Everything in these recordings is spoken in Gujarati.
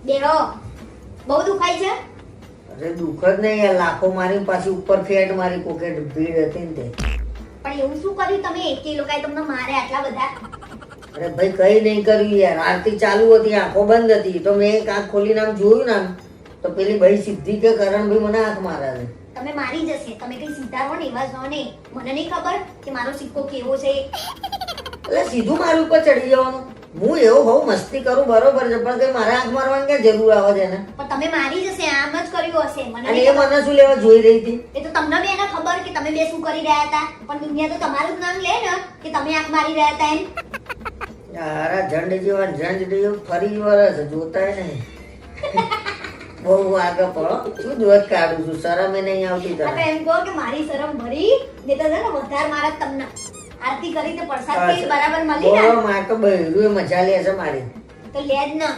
બેહો. બહુ દુખાય છે? અરે દુઃખ જ નહીં યાર, લાખો મારી પાછી ઉપર ફેટ મારી કોકેટ ભીડ હતી ને તે. પણ એવું શું કર્યું તમે કે એ લોકોએ તમને મારે આટલા બધા? અરે ભાઈ કઈ નહીં કર્યું યાર, આરતી ચાલુ હતી, આંખો બંધ હતી તો મેં એક આંખ ખોલીને આમ જોયું ને આમ, તો પેલી ભાઈ સિદ્ધિ કે કરણભાઈ મને આંખ મારે છે. તમે મારી જશે, તમે કઈ સીધા હો ને એવા છો ને. મને નહીં ખબર કે મારો સિક્કો કેવો છે. એટલે સીધું મારી ઉપર ચડી જવાનું. હું એવો બહુ મસ્તી કરું બરોબર છે, પણ કઈ મારે આંખ મારવાની ક્યાં જરૂર આવે છે એને? પણ તમે મારી જશે આમ જ કર્યું હશે. મને અને નહીં એ ખબર. મને શું લેવા જોઈ રહી હતી? એ તો તમને બી એને ખબર કે તમે બે શું કરી રહ્યા હતા. પણ દુનિયા તો તમારું જ નામ લે ને કે તમે આંખ મારી રહ્યા હતા એમ. યાર ઝંડ જેવા ઝંડ જેવું ફરી વરસ જોતાય નહીં. બહુ આગળ પડો, શું દોત કાઢું છું, શરમે નહીં આવતી આ તો તને. એમ કહો કે મારી શરમ ભરી ને તો છે ને વધારે મારા તમને આરતી કરી તો પ્રસાદ થી બરાબર મળી ને બોલો, મારે તો બૈરું મજા લે છે મારી. તો લે જ ના.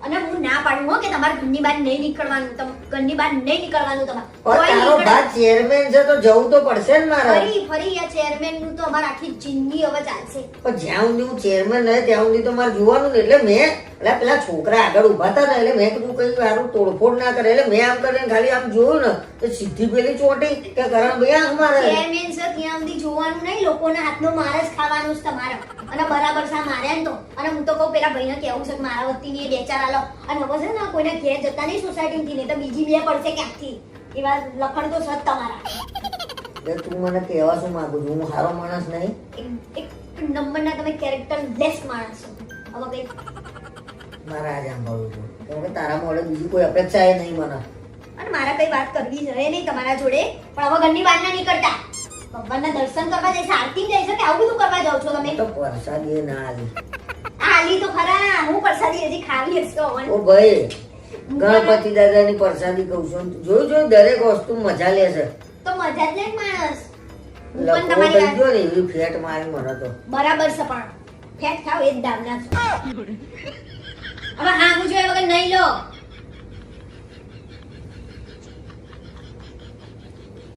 અને હું ના પાડું હો કે તમારે ઘરની બહાર નહીં નીકળવાનું, ઘરની બહાર નહીં નીકળવાનું તમારે. પણ કોઈ તારો નીકળે- ભાઈ ચેરમેન છે તો જવું તો પડશે ને મારે. ફરી આ ચેરમેન નું તો અમારે આખી જિંદગી હવે ચાલશે. પણ જ્યાં સુધી હું ચેરમેન રહે ત્યાં સુધી તો મારે જોવાનું ને. એટલે મેં એટલે પેલા છોકરા આગળ ઉભા હતા ને એટલે મેં કીધું કઈ સારું તોડફોડ ના કરે, એટલે મેં આમ કરીને ખાલી આમ જોયું ને તો સીધી પેલી ચોટી કે કરણભાઈ આંખ મારે. ચેરમેન છે ત્યાં સુધી જોવાનું નહીં, લોકોના હાથનો માર જ ખાવાનું છે તમારે. અને બરાબર છે માર્યા ને તો. અને હું તો કહું પેલા ભાઈને કેવું છે કે મારા વતી ની બે ચાર આલો. અને હવે છે ને કોઈને ઘેર જતા નહીં સોસાયટી થી, નહીં તો બીજી બે પડશે ક્યાંકથી. એવા લખણ તો છે જ તમારા. એટલે તું મને કહેવા શું માંગુ છું? હું સારો માણસ નહીં? એક નંબરના તમે કેરેક્ટર લેસ માણસ છો. હવે કઈ મારે આજ સાંભળવું છું, કેમ કે તારા મોડે બીજી કોઈ અપેક્ષા એ નહીં મને. અને મારા કઈ વાત કરવી જોઈએ નહીં તમારા જોડે. પણ હવે ઘરની બહાર ના નીકળતા. ભગવાનના દર્શન કરવા જાય છે, આરતી જાય છે કે આવું બધું કરવા જાવ છો તમે? તો પરસાદી એ ના આલી. આ આલી તો ખરા, હું પ્રસાદી હજી ખાવી હશે હવે. ઓ ભાઈ, ગણપતિ દાદાની પ્રસાદી કહું છું, જોયું દરેક વસ્તુ મજા લે છે. તો મજા જ લે માણસ. હું પણ લખો તમારી થઈ વાત ગયો ને એવી ફેટ મારી મને તો. બરાબર છે પણ ફેટ ખાવ એ જ દામના છો. હવે હા હું જોયા વગર